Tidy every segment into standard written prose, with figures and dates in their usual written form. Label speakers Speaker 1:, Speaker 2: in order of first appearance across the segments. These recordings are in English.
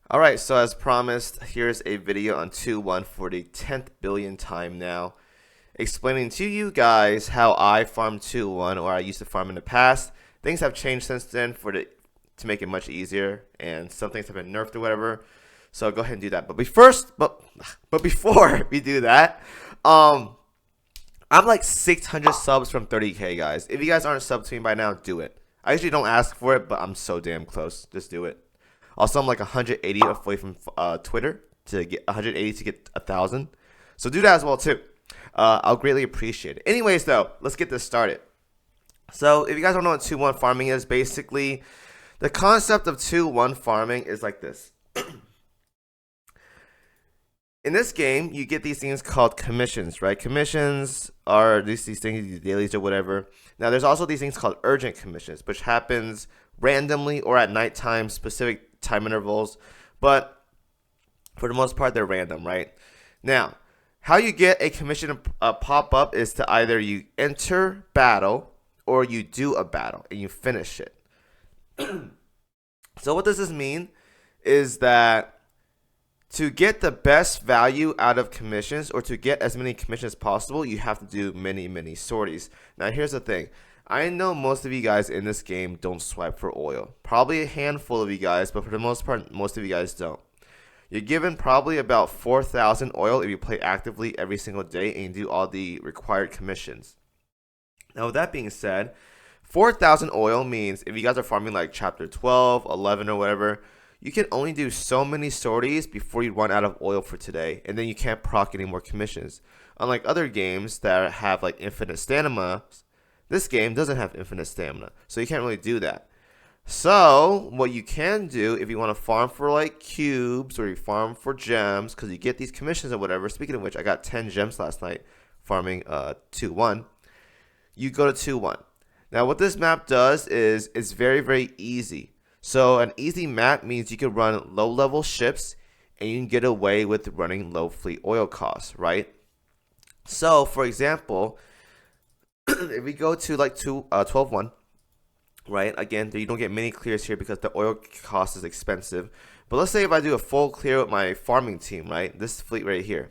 Speaker 1: Alright, so as promised, here's a video on 2-1 for the 10th billion time now, explaining to you guys how I farm 2-1, or I used to farm in the past. Things have changed since then to make it much easier, and some things have been nerfed or whatever. So go ahead and do that. But before we do that, I'm like 600 subs from 30k, guys. If you guys aren't subbed to me by now, do it. I usually don't ask for it, but I'm so damn close. Just do it. Also, I'm like 180 away from Twitter to get 180 to get 1,000. So do that as well too. I'll greatly appreciate it. Anyways, though, let's get this started. So if you guys don't know what 2-1 farming is, basically the concept of 2-1 farming is like this. In this game, you get these things called commissions, right? Commissions are these things, these dailies or whatever. Now, there's also these things called urgent commissions, which happens randomly or at nighttime, specific time intervals. But for the most part, they're random, right? Now, how you get a commission to pop up is to either you enter battle or you do a battle and you finish it. So what does this mean is that to get the best value out of commissions, or to get as many commissions as possible, you have to do many sorties. Now here's the thing. I know most of you guys in this game don't swipe for oil. Probably a handful of you guys, but for the most part, most of you guys don't. You're given probably about 4,000 oil if you play actively every single day and you do all the required commissions. Now with that being said, 4,000 oil means if you guys are farming like chapter 12, 11 or whatever, you can only do so many sorties before you run out of oil for today, and then you can't proc any more commissions. Unlike other games that have like infinite stamina, this game doesn't have infinite stamina, so you can't really do that. So what you can do if you want to farm for like cubes or you farm for gems, because you get these commissions or whatever. Speaking of which, I got 10 gems last night farming 2-1. You go to 2-1. Now what this map does is it's very easy. So an easy map means you can run low level ships and you can get away with running low fleet oil costs, right? So for example, if we go to like 12-1, right? Again, you don't get many clears here because the oil cost is expensive. But let's say if I do a full clear with my farming team, right? This fleet right here.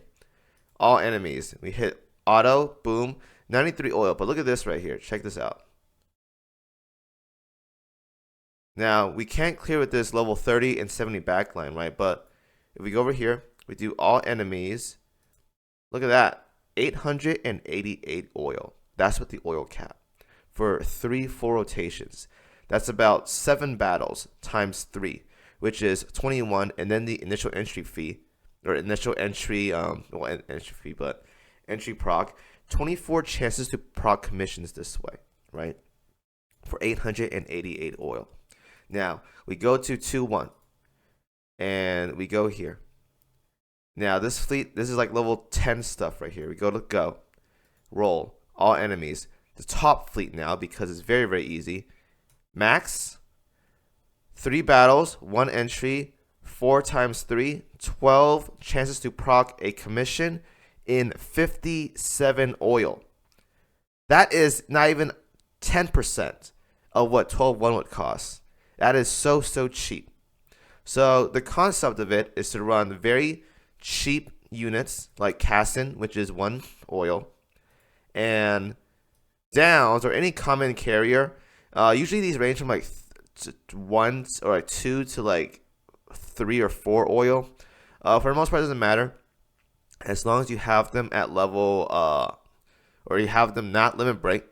Speaker 1: All enemies. We hit auto, boom, 93 oil. But look at this right here. Check this out. Now, we can't clear with this level 30 and 70 backline, right? But if we go over here, we do all enemies. Look at that. 888 oil. That's with the oil cap for 3 full rotations. That's about 7 battles times 3, which is 21. And then the initial entry fee, or initial entry, entry fee, but entry proc. 24 chances to proc commissions this way, right? For 888 oil. Now, we go to 2-1, and we go here. Now, this fleet, this is like level 10 stuff right here. We go to go, roll, all enemies. The top fleet now, because it's very easy. Max, 3 battles, 1 entry, 4 times 3, 12 chances to proc a commission in 57 oil. That is not even 10% of what 12-1 would cost. That is so cheap. So the concept of it is to run very cheap units like Cassin, which is 1 oil, and Downs or any common carrier. Usually these range from like 1 or like 2 to like 3 or 4 oil. For the most part, it doesn't matter as long as you have them at level or you have them not limit break.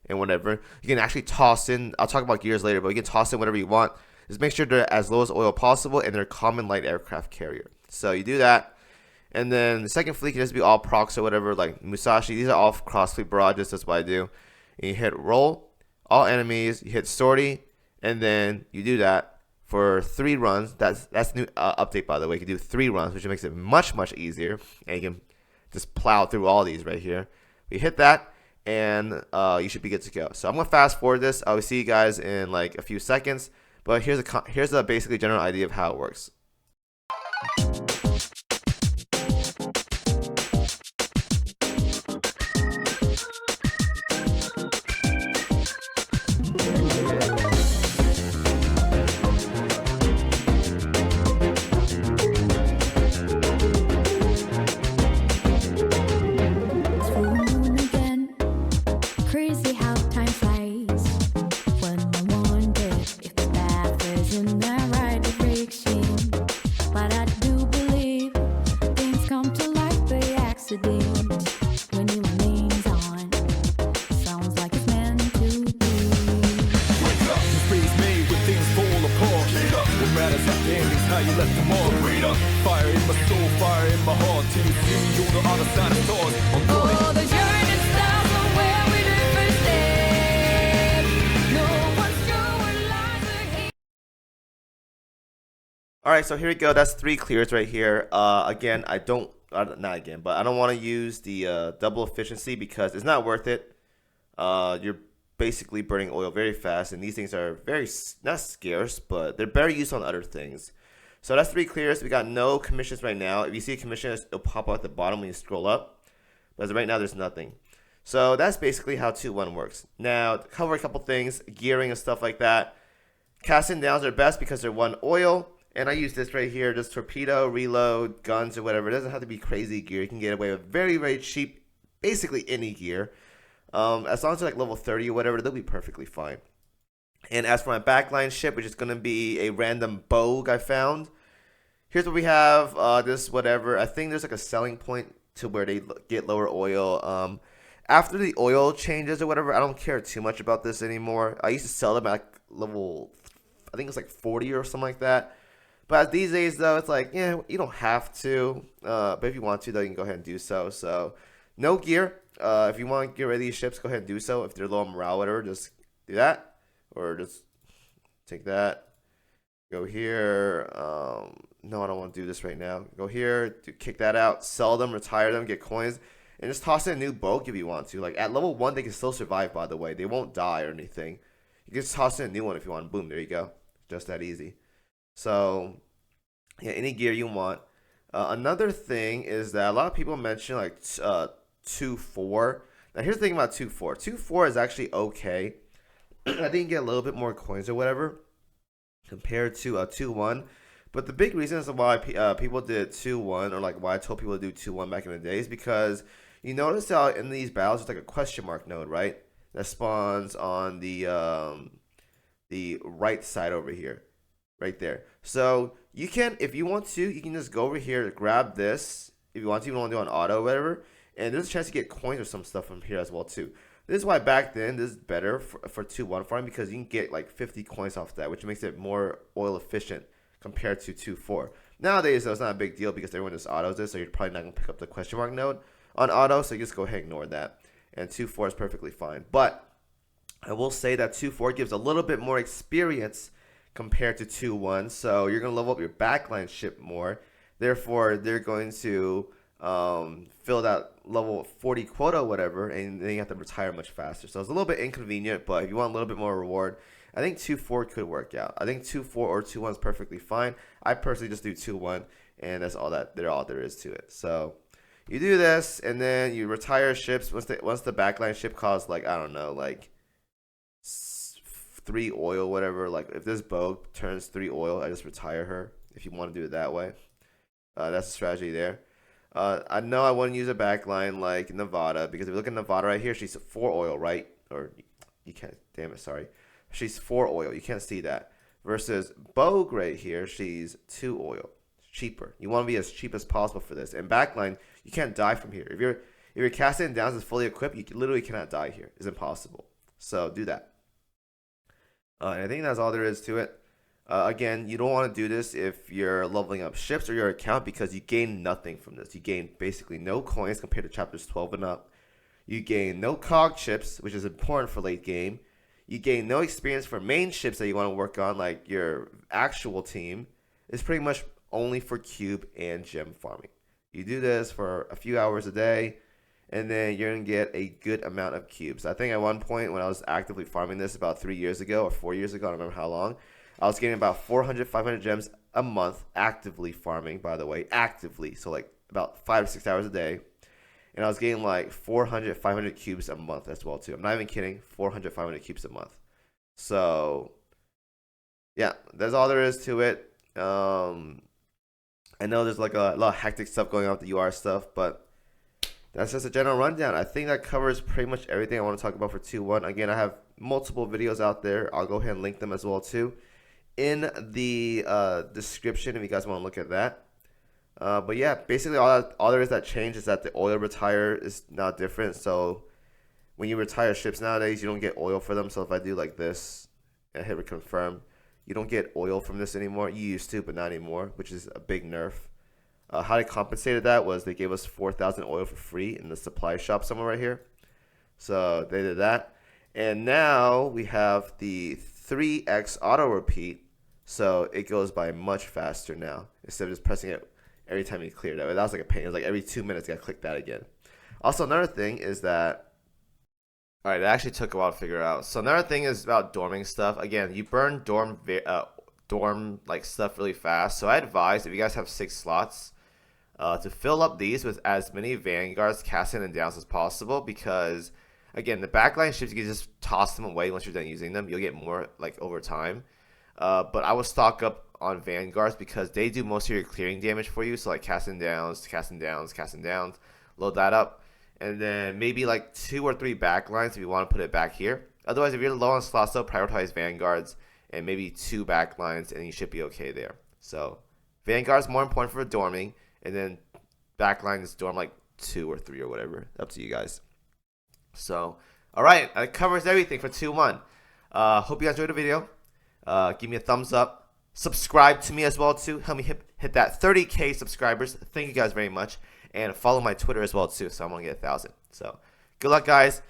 Speaker 1: And whatever, you can actually toss in, I'll talk about gears later, but you can toss in whatever you want. Just make sure they're as low as oil possible and they're a common light aircraft carrier. So you do that, and then the second fleet can just be all procs or whatever, like Musashi. These are all cross fleet barrages, that's what I do. And you hit roll, all enemies, you hit sortie, and then you do that for 3 runs. That's the new update, by the way. You can do 3 runs, which makes it much easier, and you can just plow through all these right here. We hit that, and you should be good to go. So I'm gonna fast forward this. I will see you guys in like a few seconds, but here's a basically general idea of how it works.
Speaker 2: understanding's how you left them all. Fire in my soul, fire in my heart. Till you see me on the other side of stars.
Speaker 3: Oh, the journey starts from where we did first step. No one's sure what lies ahead.
Speaker 1: All right, so here we go. That's 3 clears right here. Again, I don't, not again, but I don't want to use the double efficiency because it's not worth it. You're basically burning oil very fast, and these things are very, not scarce, but they're better used on other things. So that's 3 clears. We got no commissions right now. If you see a commission, it'll pop out at the bottom when you scroll up. But as of right now, there's nothing. So that's basically how 2-1 works. Now, to cover a couple things, gearing and stuff like that. Casting downs are best because they're 1 oil. And I use this right here, just torpedo, reload, guns, or whatever. It doesn't have to be crazy gear. You can get away with very, very cheap, basically any gear. As long as they're like level 30 or whatever, they'll be perfectly fine. And as for my backline ship, which is going to be a random bogue I found. Here's what we have, this whatever. I think there's like a selling point to where they get lower oil. After the oil changes or whatever, I don't care too much about this anymore. I used to sell them at like level, I think it's like 40 or something like that. But these days, though, it's like, yeah, you don't have to. But if you want to, though, you can go ahead and do so. So, no gear. If you want to get rid of these ships, go ahead and do so. If they're low on morale, whatever, just do that. Or just take that. Go here. No, I don't want to do this right now. Go here. Kick that out. Sell them. Retire them. Get coins. And just toss in a new boat if you want to. Like, at level 1, they can still survive, by the way. They won't die or anything. You can just toss in a new one if you want. Boom. There you go. Just that easy. So, yeah, any gear you want. Another thing is that a lot of people mention like 2-4. Now, here's the thing about 2-4. 2-4 is actually okay. I think you get a little bit more coins or whatever compared to 2-1. But the big reason is why people did 2-1, or like why I told people to do 2-1 back in the day, is because you notice how in these battles there's like a question mark node, right? That spawns on the right side over here. Right there. So you can, if you want to, you can just go over here, grab this. If you want to, you don't want to do it on auto or whatever. And there's a chance to get coins or some stuff from here as well too. This is why back then this is better for 2-1 farming, because you can get like 50 coins off that, which makes it more oil efficient compared to 2-4. Nowadays though, it's not a big deal because everyone just autos this, so you're probably not going to pick up the question mark node on auto, so you just go ahead and ignore that. And 2-4 is perfectly fine. But I will say that 2-4 gives a little bit more experience compared to 2-1, so you're going to level up your backline ship more. Therefore, they're going to fill that level 40 quota or whatever, and then you have to retire much faster. So it's a little bit inconvenient, but if you want a little bit more reward, I think 2-4 could work out. I think 2-4 or 2-1 is perfectly fine. I personally just do 2-1, and that's all there is to it. So you do this, and then you retire ships once the backline ship costs, like, I don't know, like 3 oil, whatever. Like if this bogue turns 3 oil, I just retire her. If you want to do it that way, that's the strategy there. I know I wouldn't use a backline like Nevada, because if you look at Nevada right here, she's 4 oil, right? Or you can't. Damn it, sorry. She's 4 oil. You can't see that. Versus bogue right here, she's 2 oil. Cheaper. You want to be as cheap as possible for this. And backline, you can't die from here. If you're casting downs is fully equipped, you literally cannot die here. It's impossible. So do that. And I think that's all there is to it. Again, you don't want to do this if you're leveling up ships or your account, because you gain nothing from this. You gain basically no coins compared to chapters 12 and up. You gain no cog chips, which is important for late game. You gain no experience for main ships that you want to work on, like your actual team. It's pretty much only for cube and gem farming. You do this for a few hours a day, and then you're going to get a good amount of cubes. I think at one point when I was actively farming this about 3 years ago or 4 years ago, I don't remember how long, I was getting about 400, 500 gems a month actively farming, by the way. Actively. So like about 5 to 6 hours a day. And I was getting like 400, 500 cubes a month as well too. I'm not even kidding. 400, 500 cubes a month. So yeah, that's all there is to it. I know there's like a lot of hectic stuff going on with the UR stuff, but that's just a general rundown. I think that covers pretty much everything I want to talk about for 2-1. Again, I have multiple videos out there. I'll go ahead and link them as well too in the description if you guys want to look at that. But yeah, basically all there is that change is that the oil retire is now different. So when you retire ships nowadays, you don't get oil for them. So if I do like this and hit confirm, You don't get oil from this anymore. You used to, but not anymore, which is a big nerf. How they compensated that was they gave us 4,000 oil for free in the supply shop somewhere right here. So they did that. And now we have the 3x auto repeat. So it goes by much faster now instead of just pressing it every time you clear that. That was like a pain. It was like every 2 minutes you gotta click that again. Also, another thing is that, all right, that actually took a while to figure out. So another thing is about dorming stuff. Again, you burn dorm like stuff really fast. So I advise if you guys have 6 slots, to fill up these with as many vanguards, casting, and downs as possible, because again, the backline ships, you can just toss them away once you're done using them. You'll get more like over time. But I will stock up on vanguards because they do most of your clearing damage for you. So like casting downs, casting downs, casting downs. Load that up, and then maybe like 2 or 3 backlines if you want to put it back here. Otherwise, if you're low on slots, though, prioritize vanguards and maybe 2 backlines, and you should be okay there. So vanguards more important for dorming. And then backline is dorm like 2 or 3 or whatever. Up to you guys. So, all right. That covers everything for 2-1. Hope you guys enjoyed the video. Give me a thumbs up. Subscribe to me as well, too. Help me hit that 30K subscribers. Thank you guys very much. And follow my Twitter as well, too. So I'm going to get 1,000. So, good luck, guys.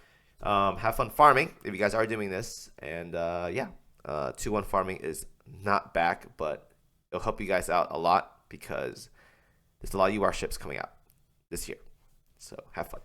Speaker 1: Have fun farming if you guys are doing this. And, yeah. 2-1 farming is not back, but it'll help you guys out a lot because there's a lot of UR ships coming out this year. So have fun.